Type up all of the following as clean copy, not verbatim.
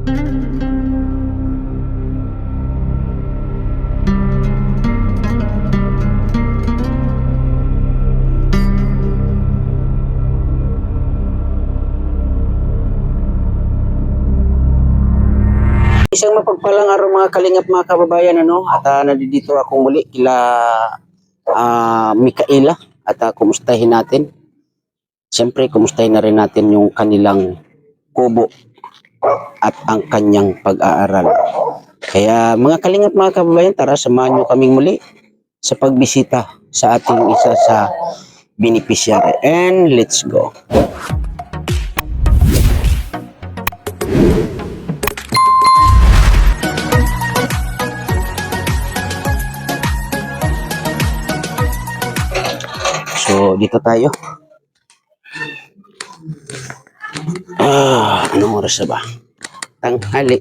Isang mapagpalang araw mga kalingap mga kababayan, at nandito ako muli kila Micaela at kumustahin natin. Siyempre kumustahin na rin natin yung kanilang kubo at ang kanyang pag-aaral. Kaya mga kalingap mga kababayan, tara samahan nyo kaming muli sa pagbisita sa ating isa sa beneficiary, and let's go. So, dito tayo. Anong oras na ba? Tanghali.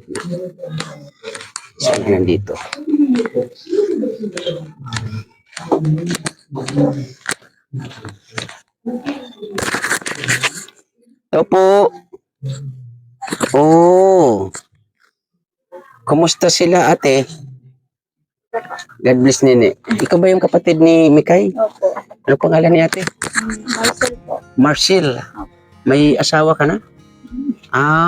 Saan nandito? Ito po. Oh. Kumusta sila, ate? God bless, nene. Ikaw ba yung kapatid ni Mikay? Opo. Ano pangalan ni ate? Marcel po. Marcel. May asawa ka na?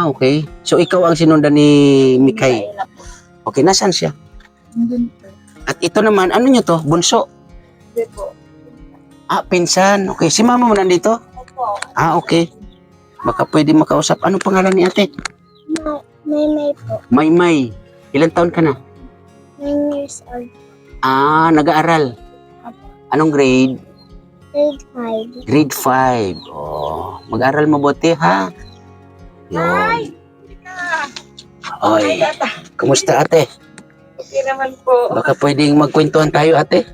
Okay. So ikaw ang sinundan ni Mikay. Micaela po. Okay, nasaan siya? Nandun po. At ito naman, ano nyo to? Bunso? Hindi po. Pinsan. Okay, si mama mo nandito? Opo. Okay. Baka pwede makausap. Anong pangalan ni ate? May po. Maymay. Ilan taon ka na? 9 years old. Nag-aaral. Opo. Anong grade? Grade 5. Grade 5. Mag-aral mabuti, ha? Yun. Oy, kumusta ate? Okay naman po. Baka pwedeng magkwentuhan tayo, ate?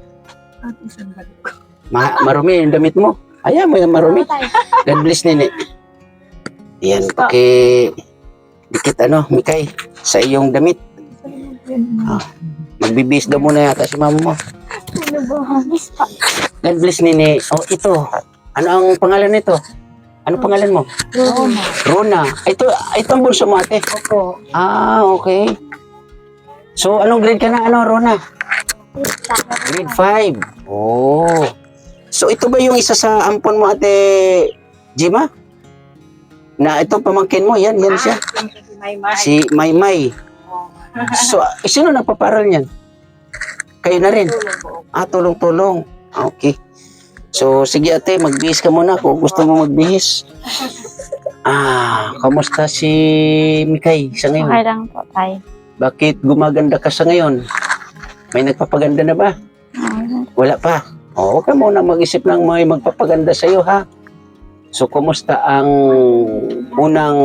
Marumi yung damit mo. Ayan mo yung marumi. God bless, nene. Yan, dikit Mikay, sa iyong damit. Magbibis daw muna yata si mama mo. Ano ba? Habis pa. God bless, nene. Ito. Ano ang pangalan nito? Ano pangalan mo? Rona. Ito ang bulso mo, ate. Opo. Okay. So, anong grade ka na, Rona? Grade 5. So, ito ba yung isa sa ampon mo, ate Jima? Na itong pamangkin mo, yan siya. Si Maymay. So, sino nagpaparal niyan? Kayo na rin? Tulong-tulong. Okay. So, sige ate, magbihis ka muna kung gusto mo magbihis. Kamusta si Mikay sa ngayon? Okay lang po tayo. Bakit gumaganda ka sa ngayon? May nagpapaganda na ba? Wala pa. Huwag ka muna mag-isip ng may magpapaganda sa'yo, ha? So, kumusta ang unang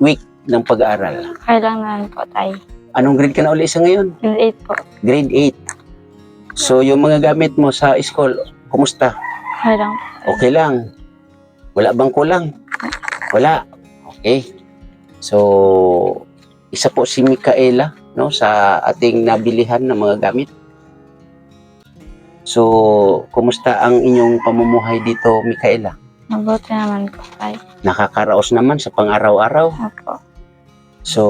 week ng pag-aaral? Okay lang naman po tayo. Anong grade ka na uli sa ngayon? Grade 8 po. Grade 8. So, yung mga gamit mo sa school, kumusta? Okay lang po. Okay lang. Wala bang kulang? Wala. Okay. So, isa po si Micaela, sa ating nabilihan ng mga gamit. So, kumusta ang inyong pamumuhay dito, Micaela? Mabuti naman po tayo. Nakakaraos naman sa pang-araw-araw. Opo. So,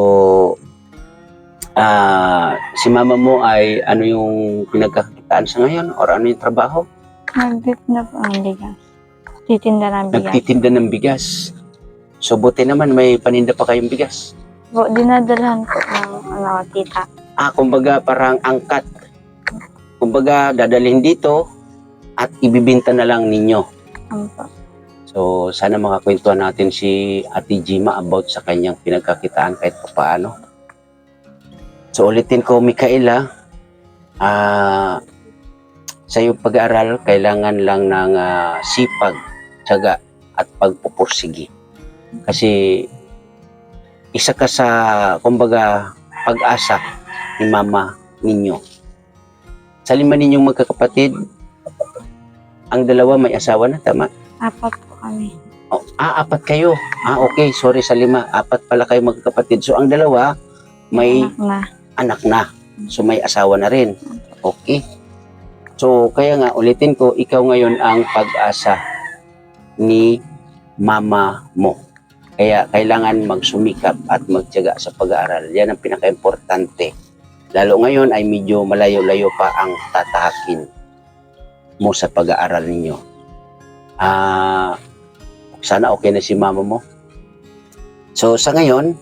si mama mo ay ano yung pinagkakitaan sa ngayon? Or ano yung trabaho? Nagtitinda po ng bigas. Titinda ng bigas. Nagtitinda ng bigas. So, buti naman may paninda pa kayong bigas. Po, dinadalhan ko ng tita. Kumbaga parang angkat. Kumbaga dadalhin dito at ibibinta na lang ninyo. Opo. So, sana makakwentuhan natin si Ate Jima about sa kanyang pinagkakitaan kahit paano. So, ulitin ko, Micaela, sa iyong pag-aaral, kailangan lang ng sipag, tiyaga, at pagpupursigi. Kasi, isa ka sa, kumbaga, pag-asa ni mama ninyo. Sa 5 ninyong magkakapatid, ang dalawa may asawa na, tama? 4 po kami. 4 kayo. Okay, sorry sa 5. 4 pala kayo magkakapatid. So, ang dalawa, may anak na. So, may asawa na rin. Okay. So, kaya nga, ulitin ko, ikaw ngayon ang pag-asa ni mama mo. Kaya kailangan magsumikap at magtiyaga sa pag-aaral. Yan ang pinaka-importante. Lalo ngayon ay medyo malayo-layo pa ang tatahakin mo sa pag-aaral ninyo. Sana okay na si mama mo. So sa ngayon,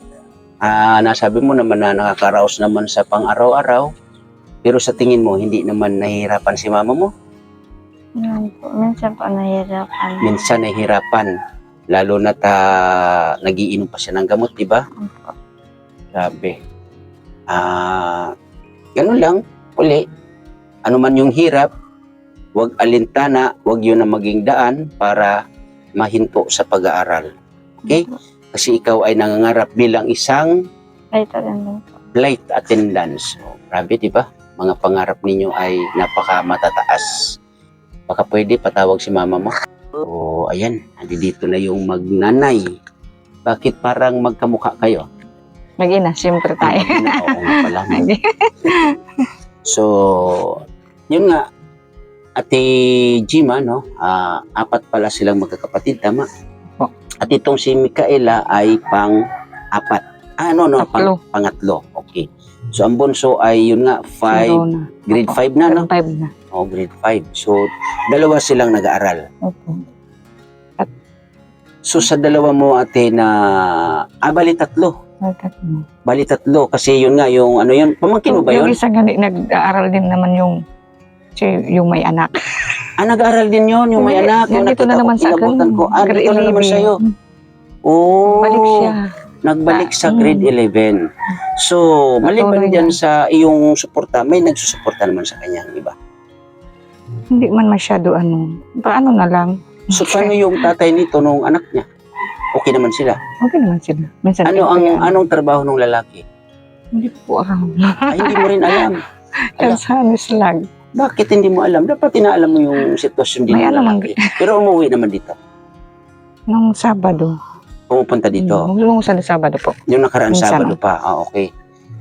nasabi mo naman na nakakaraos naman sa pang-araw-araw, pero sa tingin mo, hindi naman nahihirapan si mama mo? Yan po. Minsan po nahihirapan. Minsan nahihirapan, lalo na nagiinom pa siya ng gamot, di ba? Opo. Sabi. Ganun lang, uli. Ano man yung hirap, huwag alintana, huwag yun ang maging daan para mahinto sa pag-aaral. Okay? Kasi ikaw ay nangangarap bilang isang Ay, talagang po. flight attendants. So, grabe, di ba? Mga pangarap ninyo ay napaka matataas. Baka pwede patawag si mama mo. O, ayan, dito na yung magnanay. Bakit parang magkamukha kayo? Mag-ina, siyempre tayo. Oo nga pala. So, yun nga, Ate Jima, no? 4 pala silang magkakapatid, tama? Opo. At itong si Micaela ay pang-4. Tatlo. Pangatlo. Okay. So, ang bunso ay yun nga, Zero na. grade Opo. 5 na, no? Grade 5 na. Oh, grade 5. So, dalawa silang nag-aaral. Opo. So, sa dalawa mo, ate, bali 3. Tatlo. Bali 3. Kasi yun nga, yung ano yun, pamangkin mo ba Yung yun? isa gani, nag-aaral din naman yung may anak. Nag-aaral din yun, yung may anak. Yung Nandito na nakita naman ko, sa akin. inabutan ko. Grade Dito na naman 11. sa'yo. Oh, Balik siya. nagbalik sa grade 11. So, maliban Patuloy dyan na. sa iyong suporta, may nagsusuporta naman sa kanya, di ba? Hindi man masyado paano na lang. So, paano yung tatay nito nung anak niya? Okay naman sila. Okay naman sila. Minsan Anong trabaho ng lalaki? Hindi po alam. Ay, hindi mo rin alam. Ala, Kansanis lang. bakit hindi mo alam? Dapat inaalam mo yung sitwasyon din May ng alam lalaki. Pero umuwi naman dito. Nung Sabado. Pumupunta dito. Nung Sabado po. Yung nakaraang Minsan. Sabado pa. Okay.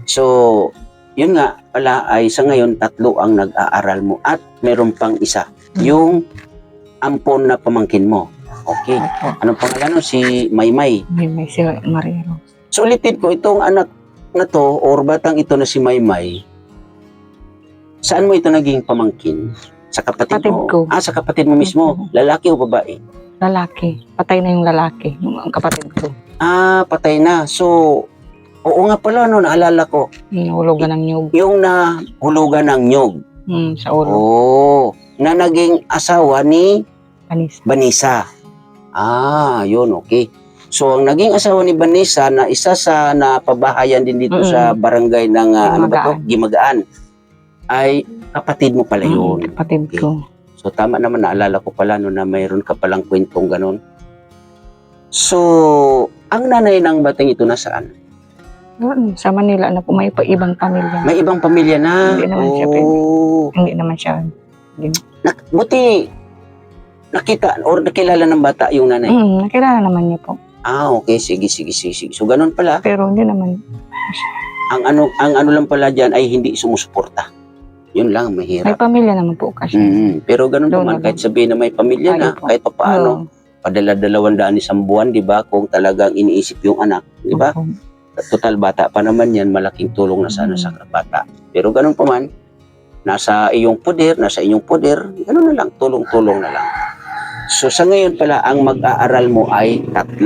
So, yun nga pala ay sa ngayon 3 ang nag-aaral mo at meron pang isa. Yung ampon na pamangkin mo. Okay. Opo. Anong pangalan no? Si Maymay. May si Maria Rose. So ulitin ko, itong anak na to or batang ito na si Maymay, saan mo ito naging pamangkin? Sa kapatid Kapatid mo? ko. Sa kapatid mo mismo. Lalaki o babae? Lalaki. Patay na yung lalaki. Ang kapatid ko. Patay na. So, oo nga pala, no, naalala ko. Nahulugan ng nyug. Yung nahulugan ng nyog. Sa ulo. Na naging asawa ni Panis. Vanessa. Yun, okay. So, ang naging asawa ni Vanessa na isa sa napabahayan din dito sa barangay ng Gimagaan, ay kapatid mo pala yun. Kapatid ko. So, tama naman, naalala ko pala no, na mayroon ka palang kwentong ganon. So, ang nanay ng bating ito nasaan? Doon, sa Manila na po. May ibang pamilya. May ibang pamilya na. Hindi naman siya Hindi naman siya. Buti, nakita or nakilala ng bata yung nanay. Nakilala naman niya po. Okay. Sige. So, ganun pala. Pero hindi naman. Ang ano lang pala dyan ay hindi sumusuporta. Yun lang, May mahirap. pamilya naman po kasi. Pero ganun Doon naman, na kahit sabihin na may pamilya na, Ayaw po. kahit pa paano, padala-200 isang buwan, di ba? Kung talagang iniisip yung anak, di ba? Opo. Total bata pa naman yan, malaking tulong na sana sa bata. Pero ganun pa man, nasa inyong poder, ganun na lang, tulong-tulong na lang. So sa ngayon pala, ang mag-aaral mo ay 3.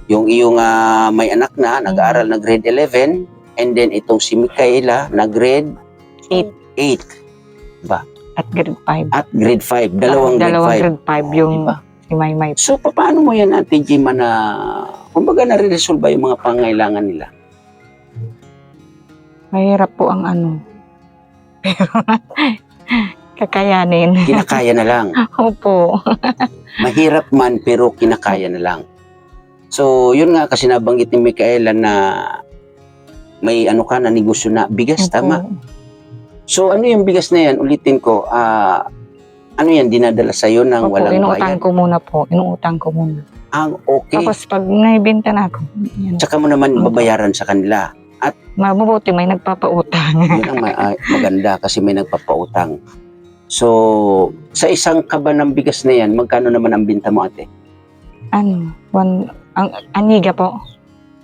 Yung iyong may anak na, nag-aaral na grade 11, and then itong si Micaela na grade 8. At grade 5. At grade 5. Dalawang grade 5. grade 5 yung Diba? si Maymay. So, paano mo yan, Ate Jima, na kumbaga nare-resolve yung mga pangailangan nila? Mahirap po ang Pero kakayanin. Kinakaya na lang. Opo. Mahirap man, pero kinakaya na lang. So, yun nga, kasi nabanggit ni Micaela na may na negosyo na bigas, tama? So, ano yung bigas na yan? Ulitin ko, ano yan, dinadala sa'yo ng Opo, walang inuutang bayad? ko muna po. Inuutang ko muna. Okay. Tapos pag naibenta na ako, yan. Tsaka mo naman babayaran sa kanila. Mabubuti may nagpapautang. Yun ang maganda kasi may nagpapautang. So, sa isang kaba ng bigas na yan, magkano naman ang binta mo, ate? Ang aniga po.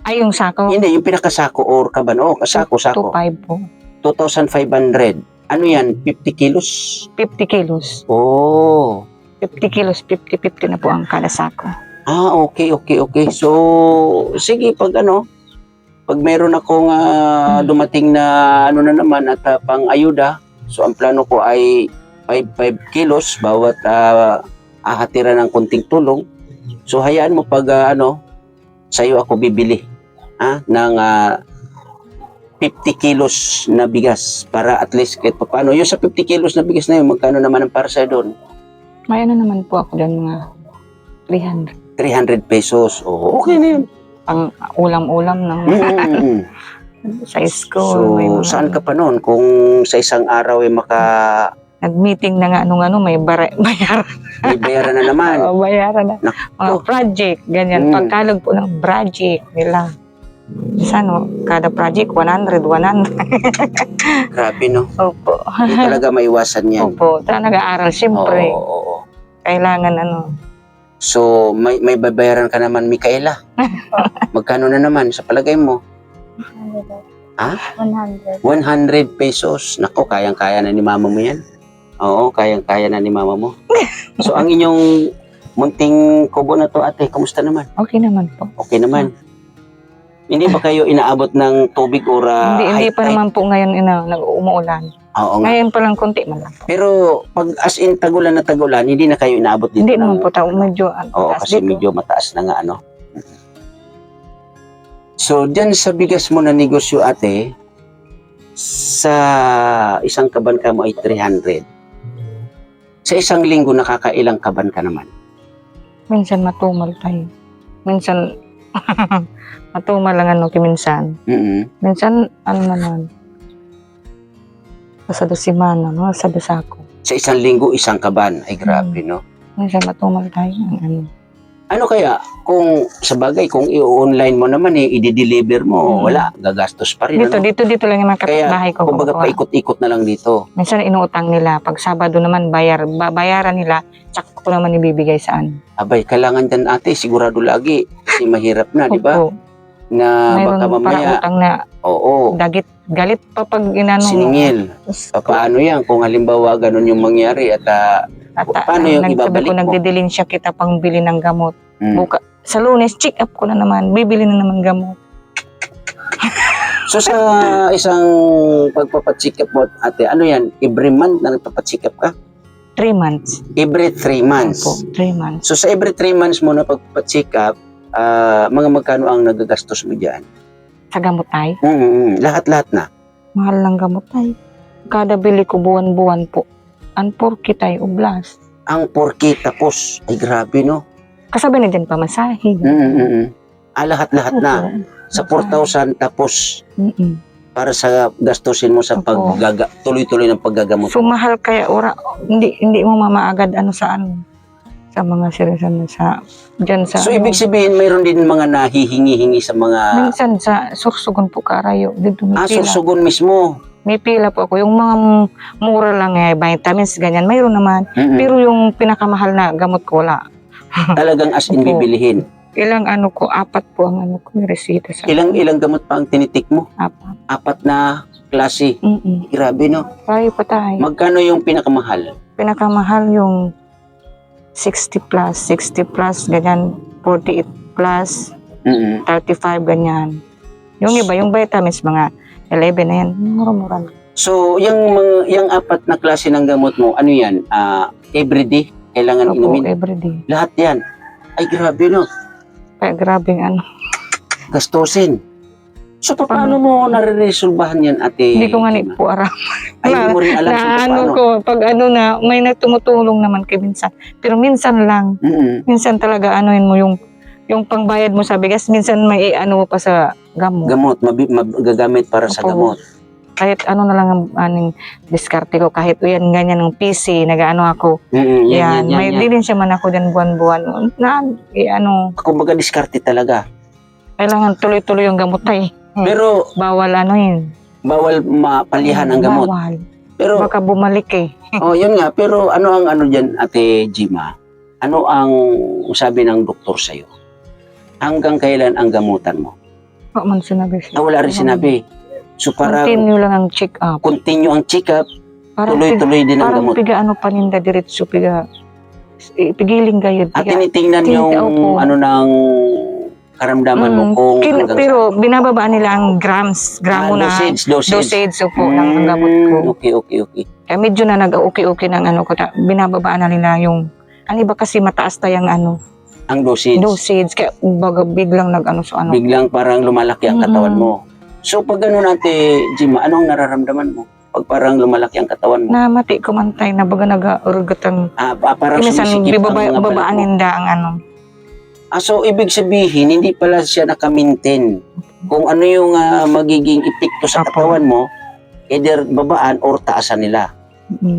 Ay, yung sako. Hindi, yung pinakasako or kaban. Oh, sako. 2.5 po. 2,500. Ano yan? 50 kilos? 50 kilos. Oh. 50 kilos, 50-50 na po ang kada sako. Okay. So, sige, pag meron akong dumating na na naman at pang-ayuda, so ang plano ko ay 5 kilos bawat ahatira ng kunting tulong. So, hayaan mo pag sa'yo ako bibili ng 50 kilos na bigas para at least kahit paano. Yung sa 50 kilos na bigas na yun, magkano naman ang para sa'yo doon? May naman po ako doon, mga 300. 300 pesos. Oh, okay na yun. Pang ulam-ulam ng sa school. So, may mga, saan ka pa noon? Kung sa isang araw ay nag-meeting na nga may bayaran. may bayaran na naman. Oo, bayaran na. Mga Naku. project, ganyan. Pagkalog po ng project nila. Kada project, 100. Grabe, no? Opo. Hindi talaga maiwasan yan. Opo. Nag-aaral, siyempre. Oo. Kailangan So, may babayaran ka naman, Micaela. Magkano na naman sa palagay mo? 100. 100 pesos. Nako, kayang-kaya na ni mama mo yan. Oo, kayang-kaya na ni mama mo. So, ang inyong munting kubo na to, ate, kamusta naman? Okay naman po. Okay naman. Hindi ba kayo inaabot ng tubig or Hindi high pa tide? naman po ngayon umuulan. Oo nga. Ngayon pa lang konti man lang po. Pero pag as in tagulan na tagulan, hindi na kayo inaabot dito. Hindi ng- naman po medyo Oo, taas kasi dito. medyo mataas na nga, So, dyan sa bigas mo na negosyo, ate, sa isang kaban ka mo ay 300. Sa isang linggo, nakakailang kaban ka naman? Minsan matumal tayo. Minsan matumal lang minsan. Minsan naman. Sa semana, sa sako. Sa isang linggo, isang kaban. Ay, grabe, no? Minsan matumal tayo. Ano kaya, kung sa bagay, kung i-online mo naman, i-deliver mo, wala, gagastos pa rin. Dito lang yung mga kapitbahay ko. Kumbaga, paikot-ikot na lang dito. Minsan inuutang nila. Pag Sabado naman, babayaran nila. Tsaka ko naman ibibigay saan. Abay, kailangan dyan, ate, sigurado lagi. Kasi mahirap na, di ba? Opo. Na Mayroon baka parang mamaya, utang na oo, galit pa pag siningil. Paano yan? Kung halimbawa, ganun yung mangyari at paano yung ibabalik ko, mo? nagdidilinsya kita pang bili ng gamot. Sa Lunes, check up ko na naman. Bibili na naman gamot. So sa isang pagpapacheck up mo, ate, ano yan? Every month na nagpapacheck up ka? 3 months. Every 3 months. Opo, 3 months. So sa every 3 months mo na pagpapacheck up, mga magkano ang nagagastos mo dyan? Sa gamot ay, Lahat-lahat na. mahal ng gamot ay. Kada bili ko buwan-buwan po. Ang 4K tayo, ublas. Ang 4K tapos, ay grabe, no? Kasabay na dyan pamasahe. Lahat-lahat na. Sa 4,000 tapos para sa gastusin mo sa Opo. tuloy-tuloy ng paggagamot. So mahal kaya hindi mo mamaagad sa mga seryosan dyan sa So ibig sabihin mayroon din mga nahihingi-hingi sa mga minsan sa Sursugon po karayo dito may pila. Sursugon mismo. May pila po ako. Yung mga mura lang vitamins ganyan mayroon naman. Pero yung pinakamahal na gamot ko wala. Talagang as in Opo. bibilihin. Ilang 4 po ang may resita sa Ilang gamot pa ang tinitik mo? 4. 4 na klase. Grabe, no? Tayo pa tayo. Magkano yung pinakamahal? Pinakamahal yung 60 plus, ganyan, 48 plus, 35, ganyan. Yung iba, yung vitamins, mga 11 na yan, mura-mura na. So, yung 4 na klase ng gamot mo, ano yan? Everyday? Kailangan Opo, inumin? everyday. Lahat yan? Ay, grabe, no? Kaya grabing Gastusin. So, paano mo nare-resolbahan yan, ate? Hindi ko nga Gemma? po aram. Ay, hindi mo rin alam kung paano. Pag may nagtumutulong naman kay minsan. Pero minsan lang, minsan talaga mo yung pangbayad mo sa bigas, minsan may mo pa sa gamot. Gamot, magagamit para sa Opo. gamot. Kahit na lang ang diskarte ko, kahit yan ganyan ng PC, ako. Yan. May din siya man ako din buwan-buwan. Kumbaga diskarte talaga. Kailangan tuloy-tuloy yung gamot ay. Pero Bawal yun. bawal mapalihan ang gamot. Bawal. Pero Baka bumalik yun nga, pero ano ang diyan, Ate Gemma? ano ang sabi ng doktor sa'yo? Hanggang kailan ang gamutan mo? Wala man sinabi siya. Wala rin sinabi. So parang Continue lang ang check-up. continue ang check-up, Parang tuloy-tuloy din ang parang gamot. piga ano paninda diretso piga pigiling gayud At piga. tinitingnan yung Opo. ano ng karamdaman mo kung hanggang Pero binababaan nila ang gramo na dosage po ng gamot ko. Okay. Kaya medyo na nag-okay ng ano ko, binababaan na nila yung, ano iba kasi mataas tayong ano, Ang dosage. kaya baga biglang nag-ano sa ano. Biglang parang lumalaki ang katawan mo. So pag gano'n Jima, anong nararamdaman mo? Pag parang lumalaki ang katawan mo? Namati ko man tayo na baga nag-urugat ang, Parang kinisan sumisikip ang mga balat mo. babaanin da ang ano. So ibig sabihin, hindi pala siya nakamintin. Kung ano yung magiging epekto sa Apo. katawan mo, either babaan or taasan nila.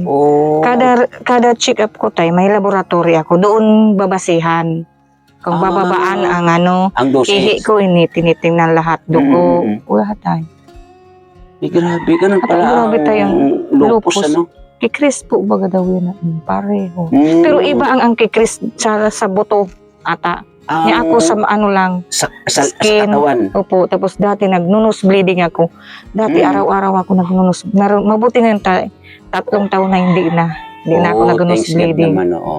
Oh. Kada check-up ko tayo, may laboratory ako, doon babasihan. Kung bababaan ang ano, ang ihi dosage. ko tinitingnan lahat, dugo, lahat tayo. Grabe, ganun pala Grabe tayong lupus, ano? Kikris po baga daw yun, pareho. Mm. Pero iba ang kikris sa buto ata. Niya ako sa ano lang, sa skin. katawan. Opo, tapos dati nag-nunus bleeding ako. Dati araw-araw ako nag-nunus. Mabuti ngayon 3 taon na hindi na ako nag-nunus Thanks God bleeding. naman, oo.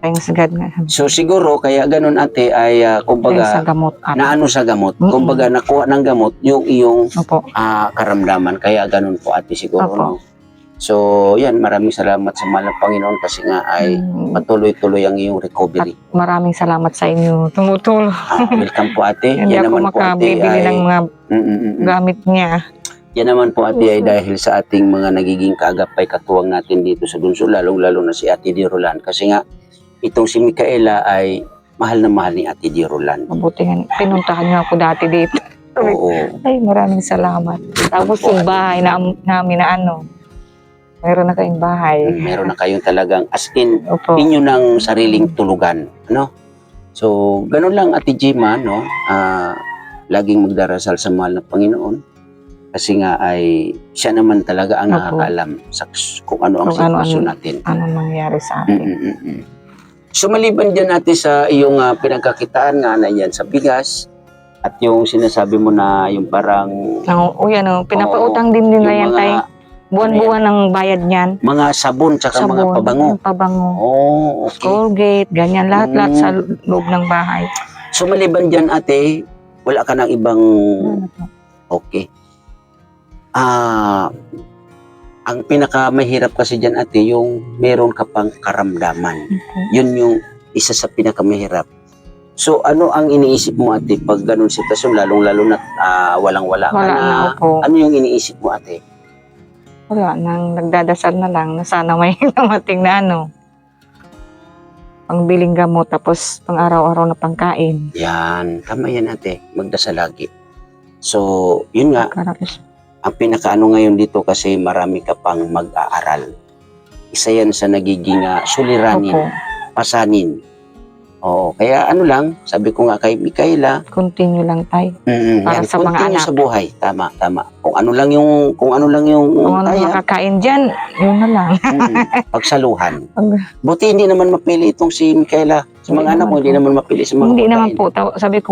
Thanks God nga. So siguro, kaya ganun ate ay Dahil sa kumbaga, gamot ata. naano sa gamot. Kumbaga, nakuha ng gamot yung iyong Opo. karamdaman. Kaya ganun po ate siguro. Opo. No? So, yan, maraming salamat sa mahal ng Panginoon kasi nga ay patuloy-tuloy ang iyong recovery. Maraming salamat sa inyo. Tumutulong. Welcome po ate. Hindi Yan ako naman po ate makabibili ng mga gamit niya. Yan naman po ate ay dahil sa ating mga nagiging kaagapay katuwang natin dito sa Bunso, lalong-lalo na si Ate Di Roland. Kasi nga, itong si Micaela ay mahal na mahal ni Ate Di Roland. Mabuti nga. Pinuntahan niyo ako dati dito. Oo. Ay, maraming salamat. Tapos yung bahay namin na ano, meron na kayong bahay. Meron na kayong talagang as in, Opo. inyo ng sariling tulugan. Ano? So, ganun lang Ate Jima, no? Laging magdarasal sa mahal ng Panginoon. Kasi nga ay siya naman talaga ang Opo. nakakaalam sa kung ano ang Kung ano sitwasyon natin. Ano nangyari sa akin. So maliban dyan natin sa iyong pinagkakitaan nga na yan sa bigas at yung sinasabi mo na yung parang Pinapautang din nila yan tayo. Buwan-buwan ang bayad niyan. mga sabon tsaka mga pabango. Pabango. Oh, okay. Colgate, ganyan. Lahat-lahat sa loob ng bahay. So maliban dyan ate, wala ka ng ibang okay. Ang pinakamahirap kasi dyan ate, yung meron ka pang karamdaman. Yun yung isa sa pinakamahirap. So ano ang iniisip mo ate pag ganun sitwasyon, lalong-lalo na walang-wala ka Wala na? na ako. Ano yung iniisip mo ate? Wala nang nagdadasal na lang na sana may namating na pangbiling gamot tapos pang araw-araw na pangkain. Yan, tama yan ate, magdasal lagi. So, yun nga, Karapos. ang pinakaano ngayon dito kasi marami ka pang mag-aaral. Isa yan sa nagiging suliranin, Opo. pasanin. Oo, kaya ano lang, sabi ko nga kay Micaela, Continue lang tayo. Para yan, sa mga continue anak. sa buhay, tama. Kung ano lang yung Kung ano kaya, makakain dyan, yun na lang. pagsaluhan. Pag- Buti hindi naman mapili itong si Micaela. Sa Hindi mga anak mo, naman hindi po. naman mapili sa mga Hindi pagkain. naman po. Sabi ko,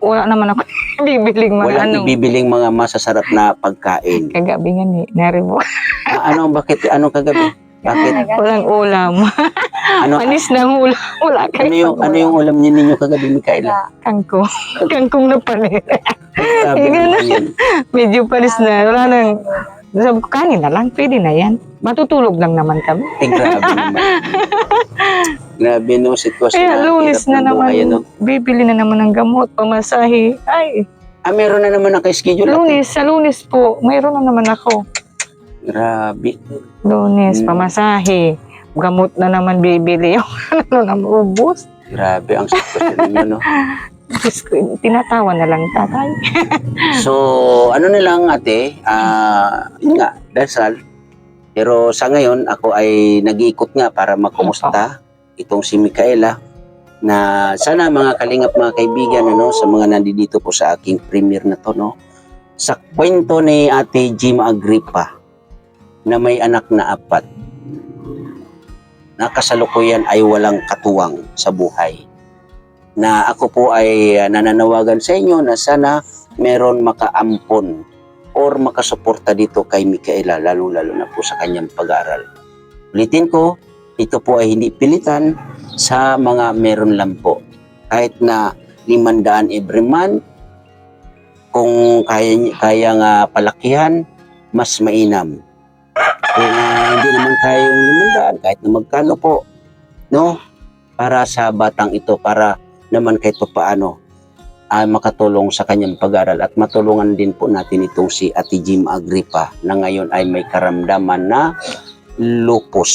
wala naman ako bibiling mga Walang ibibiling mga masasarap na pagkain. Kagabi nga nari mo. Bakit? Anong kagabi? Bakit? Walang ulam. Ano, Panis ng ulam. Wala kayo. ano yung ulam niyo ninyo kagabi, Micaela? Kangkong. Kangkong na panis. Grabe naman yan. Medyo panis na. Wala nang. Sabi ko, kanin na lang. Pwede na yan. Matutulog lang naman kami. Grabe naman. Grabe no, sitwasyon Kaya lunes hirap na ng naman. buhay, ano? Bibili na naman ng gamot. Pamasahe. Ay. Meron na naman naka-schedule. Sa lunes po. Mayroon na naman ako. Grabe. Lunes, pamasahe. Gamot na naman bibili. Ano na maubos. Grabe ang sitwasyon ninyo, no? Diyos ko, tinatawa na lang tatay. So, ano na lang ate, yun nga, dasal. Pero sa ngayon, ako ay nag-iikot nga para makumusta itong si Micaela na sana mga kalingap mga kaibigan, ano, sa mga nandito po sa aking premiere na to, no? Sa kwento ni Ate Jima Agripa na may anak na 4. na kasalukuyan ay walang katuwang sa buhay. Na ako po ay nananawagan sa inyo na sana meron makaampon or makasuporta dito kay Micaela, lalo-lalo na po sa kanyang pag-aaral. Ulitin ko, ito po ay hindi pilitan sa mga meron lang po. Kahit na 500 every month, kung kaya nga palakihan, mas mainam. Kung hindi naman kaya yung 500, kahit na magkano po, no? Para sa batang ito, para naman kahit pa paano makatulong sa kanyang pag-aaral at matulungan din po natin itong si Ate Jim Agripa na ngayon ay may karamdaman na lupus.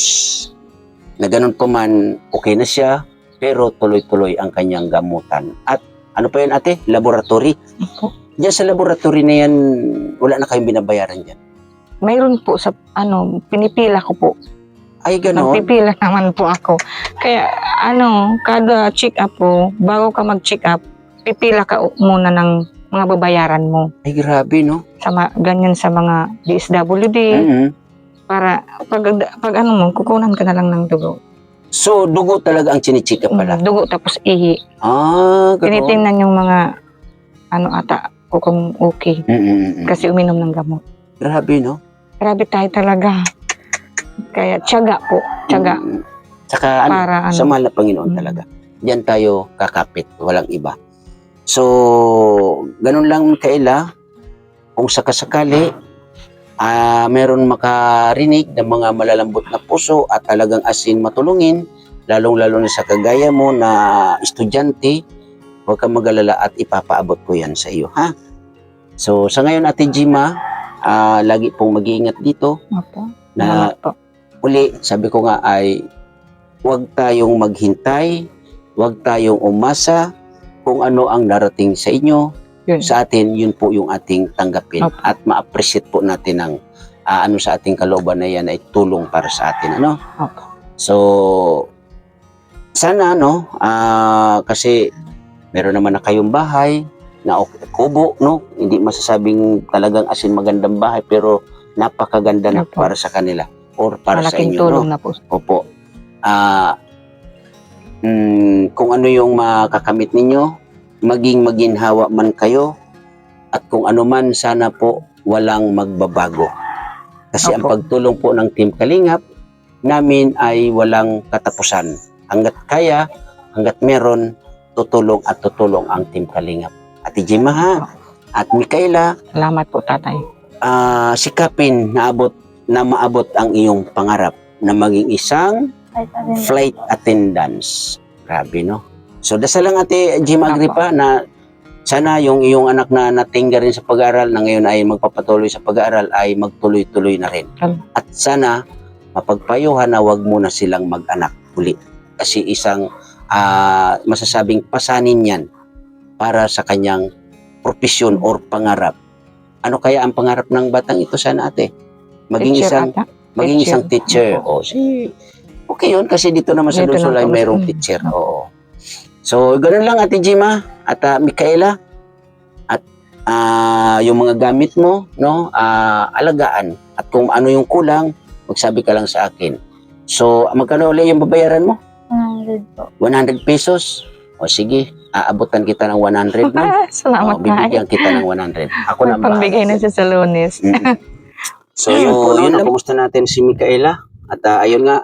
Na ganun po man, okay na siya, pero tuloy-tuloy ang kanyang gamutan. At ano pa yun ate? Laboratory. Diyan sa laboratory na yan, wala na kayong binabayaran dyan. Mayroon po sa, pinipila ko po. Ay, gano'n? Nagpipila naman po ako. Kaya, kada check-up po, bago ka mag-check up, pipila ka muna ng mga babayaran mo. Ay, grabe, no? Ganyan sa mga DSWD. Mm-hmm. Para, pag mo, kukunan ka na lang ng dugo. So, dugo talaga ang chinichika pala? Dugo tapos ihi. Ah, gano'n? Tinitingnan yung mga, kung okay. Mm-hmm. Kasi uminom ng gamot. Grabe, no? Grabe tayo talaga. Kaya, tiyaga po. Tiyaga. Saka, para, sa mahal na Panginoon talaga. Diyan tayo kakapit, walang iba. So, ganun lang Micaela, kung sakasakali, meron makarinig ng mga malalambot na puso at talagang asin matulungin, lalong-lalo na sa kagaya mo na estudyante, huwag kang mag-alala at ipapaabot ko yan sa iyo, ha? So, sa ngayon, Ate Jima, lagi pong mag-iingat dito. Opo. Na uli, sabi ko nga ay huwag tayong maghintay, huwag tayong umasa kung ano ang darating sa inyo. Yun. Sa atin, yun po yung ating tanggapin. Opo. At ma-appreciate po natin ang sa ating kalooban na yan ay tulong para sa atin. Opo. So, sana, kasi meron naman na kayong bahay, na kubo, no? Hindi masasabing talagang asin magandang bahay, pero napakaganda na Opo. para sa kanila or para sa Malaking inyo, tulong no? na po. Opo. Kung ano yung makakamit ninyo, maging maginhawa man kayo, at kung ano man, sana po walang magbabago. Kasi ang Opo. pagtulong po ng Team Kalingap namin ay walang katapusan. Hanggat kaya, hanggat meron, tutulong at tutulong ang Team Kalingap. Ate Jima, ha? At Micaela, Salamat po, tatay. sikapin na maabot ang iyong pangarap na maging isang flight attendants. Grabe, no? So, dasal lang Ate Jim Agripa na sana yung iyong anak na natingga rin sa pag-aaral na ngayon ay magpapatuloy sa pag-aaral ay magtuloy-tuloy na rin. At sana mapagpayuhan na wag muna silang mag-anak uli. Kasi isang masasabing pasanin yan para sa kanyang profesyon or pangarap. Ano kaya ang pangarap ng batang ito sana ate? Maging isang teacher. Okay yun kasi dito naman sa Luzon ay mayroong teacher. Oo. So, ganoon lang Ate Jima at Micaela. At yung mga gamit mo, no, alagaan. At kung ano yung kulang, magsabi ka lang sa akin. So, magkano ulit yung babayaran mo? 100 po. 100 pesos. O sige, aabutan kita ng 100 na. Salamat bibigyan kita ng 100. Ako na pambigay na siya sa Lunes. So, yun lang. Kumusta natin si Micaela? At ayun nga,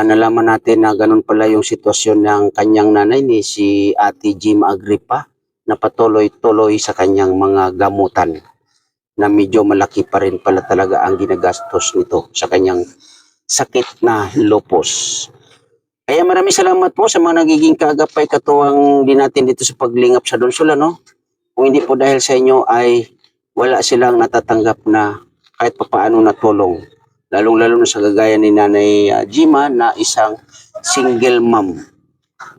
nalaman natin na ganun pala yung sitwasyon ng kanyang nanay ni si Ate Jim Agripa na patuloy-tuloy sa kanyang mga gamutan na medyo malaki pa rin pala talaga ang ginagastos nito sa kanyang sakit na lupus. Kaya maraming salamat po sa mga nagiging kaagapay katuwang din natin dito sa paglingap sa Donsula, no? Kung hindi po dahil sa inyo ay wala silang natatanggap na kahit papaano na tulong. Lalong-lalo na sa gagaya ni Nanay Jima na isang single mom.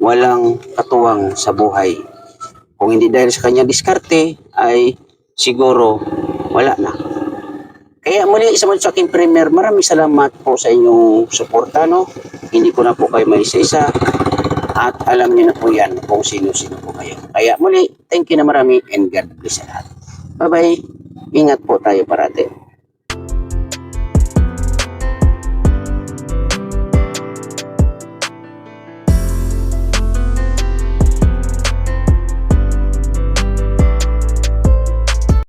Walang katuwang sa buhay. Kung hindi dahil sa kanya diskarte, ay siguro wala na. Kaya muli isa man sa aking premier, maraming salamat po sa inyong suporta, no? Hindi ko na po kayo maisa-isa. At alam niyo na po yan kung sino-sino po kayo. Kaya muli, thank you na marami and God bless sa lahat. Bye-bye. Ingat po tayo parati.